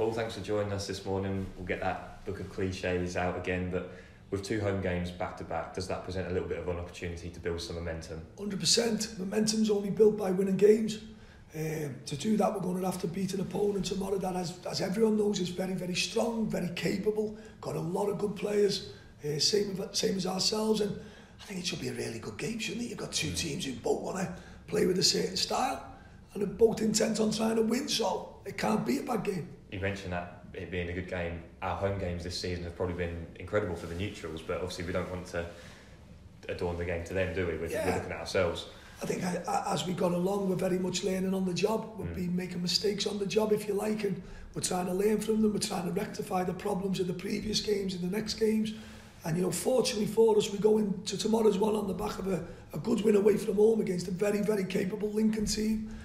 Paul, thanks for joining us this morning. We'll get that book of cliches out again, but with 2 home games back to back, does that present a little bit of an opportunity to build some momentum? 100%. Momentum's only built by winning games. To do that, we're going to have to beat an opponent tomorrow that, as everyone knows, is very, very strong, very capable, got a lot of good players, same as ourselves, and I think it should be a really good game, shouldn't it? You've got 2 teams who both want to play with a certain style, and are both intent on trying to win, so it can't be a bad game. You mentioned that it being a good game. Our home games this season have probably been incredible for the neutrals, but obviously we don't want to adorn the game to them, do we? We're looking at ourselves. I think as we got along, we're very much learning on the job. We've been making mistakes on the job, if you like, and we're trying to learn from them. We're trying to rectify the problems of the previous games in the next games. And, you know, fortunately for us, we go into tomorrow's one on the back of a good win away from home against a very, very capable Lincoln team.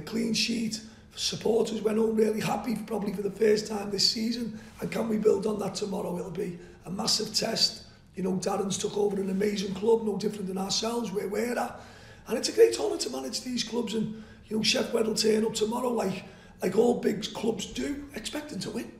Clean sheet. Supporters went home really happy, probably for the first time this season. And can we build on that tomorrow? It'll be a massive test. You know, Darren's took over an amazing club, no different than ourselves, where we're at. And it's a great honour to manage these clubs, and you know, Sheffield Wednesday will turn up tomorrow like all big clubs do, expecting to win.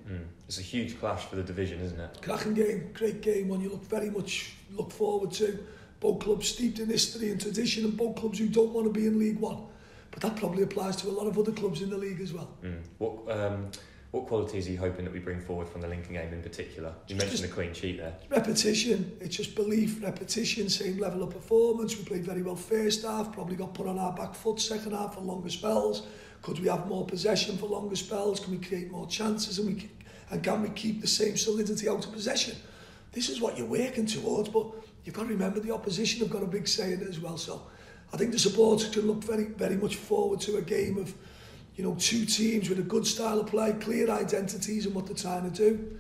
It's a huge clash for the division, isn't it? Cracking game, great game, one you very much look forward to. Both clubs steeped in history and tradition, and both clubs who don't want to be in League One. But that probably applies to a lot of other clubs in the league as well. What qualities are you hoping that we bring forward from the Lincoln game in particular? You mentioned the clean sheet there. Repetition. It's just belief, repetition, same level of performance. We played very well first half, probably got put on our back foot second half for longer spells. Could we have more possession for longer spells? Can we create more chances? And can we keep the same solidity out of possession? This is what you're working towards, but you've got to remember the opposition have got a big say in it as well. So I think the supporters can look very, very much forward to a game of, you know, 2 teams with a good style of play, clear identities and what they're trying to do,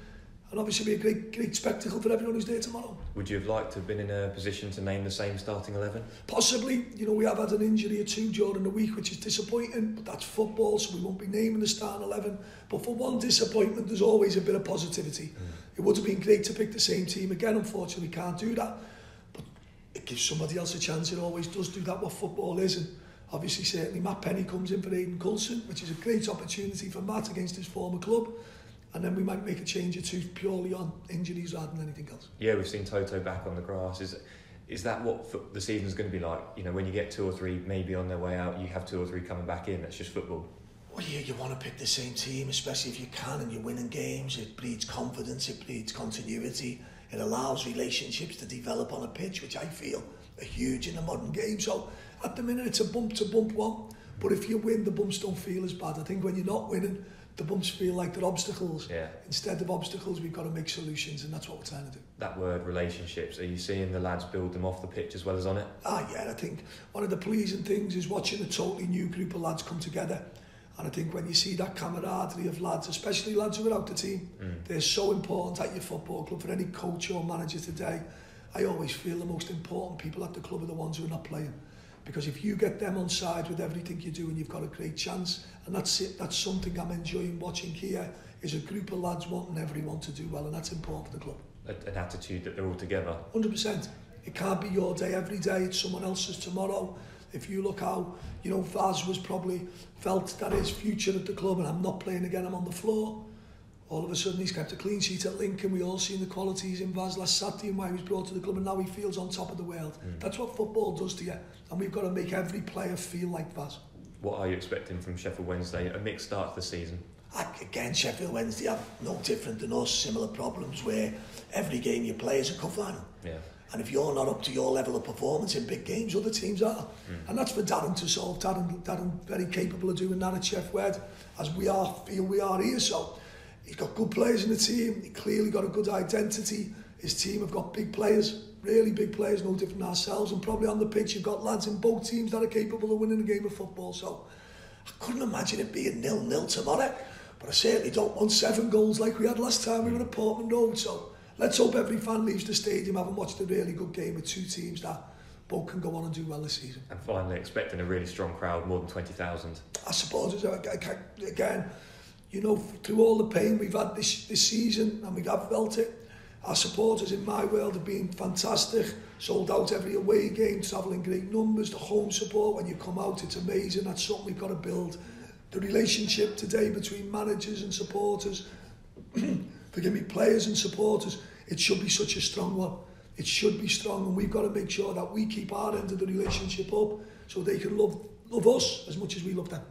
and obviously be a great spectacle for everyone who's there tomorrow. Would you have liked to have been in a position to name the same starting 11? Possibly. You know, we have had an injury or 2 during the week, which is disappointing, but that's football, so we won't be naming the starting 11. But for one disappointment, there's always a bit of positivity. It would have been great to pick the same team again. Unfortunately, we can't do that, but it gives somebody else a chance. It always does do that, what football is. And obviously, certainly, Matt Penny comes in for Aidan Coulson, which is a great opportunity for Matt against his former club. And then we might make a change or 2 purely on injuries rather than anything else. Yeah, we've seen Toto back on the grass. Is that what the season's going to be like? You know, when you get 2 or 3 maybe on their way out, you have 2 or 3 coming back in. That's just football. Well, yeah, you want to pick the same team, especially if you can and you're winning games. It breeds confidence, it breeds continuity. It allows relationships to develop on a pitch, which I feel are huge in the modern game. So at the minute, it's a bump-to-bump one. But if you win, the bumps don't feel as bad. I think when you're not winning, the bumps feel like they're obstacles. Yeah. Instead of obstacles, we've got to make solutions, and that's what we're trying to do. That word, relationships, are you seeing the lads build them off the pitch as well as on it? Yeah, I think one of the pleasing things is watching a totally new group of lads come together. And I think when you see that camaraderie of lads, especially lads who are out the team, they're so important at your football club. For any coach or manager today, I always feel the most important people at the club are the ones who are not playing. Because if you get them on side with everything you do, and you've got a great chance, and that's it, that's something I'm enjoying watching here, is a group of lads wanting everyone to do well, and that's important for the club. An attitude that they're all together. 100%. It can't be your day every day, it's someone else's tomorrow. If you look how, you know, Vaz was probably felt that his future at the club, and I'm not playing again, I'm on the floor. All of a sudden he's kept a clean sheet at Lincoln. We all seen the qualities in Vaz last Saturday and why he was brought to the club, and now he feels on top of the world. That's what football does to you, and we've got to make every player feel like Vaz. What are you expecting from Sheffield Wednesday? A mixed start to the season? Again, Sheffield Wednesday are no different than us, similar problems where every game you play is a cup final. Yeah. And if you're not up to your level of performance in big games, other teams are. And that's for Darren to solve. Darren very capable of doing that at Sheffield Wednesday, as feel we are here. So he's got good players in the team. He clearly got a good identity. His team have got big players, really big players, no different than ourselves. And probably on the pitch, you've got lads in both teams that are capable of winning a game of football. So I couldn't imagine it being 0-0 tomorrow. But I certainly don't want 7 goals like we had last time we were at Portman Road. So let's hope every fan leaves the stadium having watched a really good game with 2 teams that both can go on and do well this season. And finally, expecting a really strong crowd, more than 20,000. I suppose, again, you know, through all the pain we've had this season, and we have felt it, our supporters in my world have been fantastic, sold out every away game, travelling great numbers, the home support when you come out, it's amazing. That's something we've got to build the relationship today between managers and supporters, forgive me, players and supporters, it should be such a strong one. It should be strong, and we've got to make sure that we keep our end of the relationship up so they can love us as much as we love them.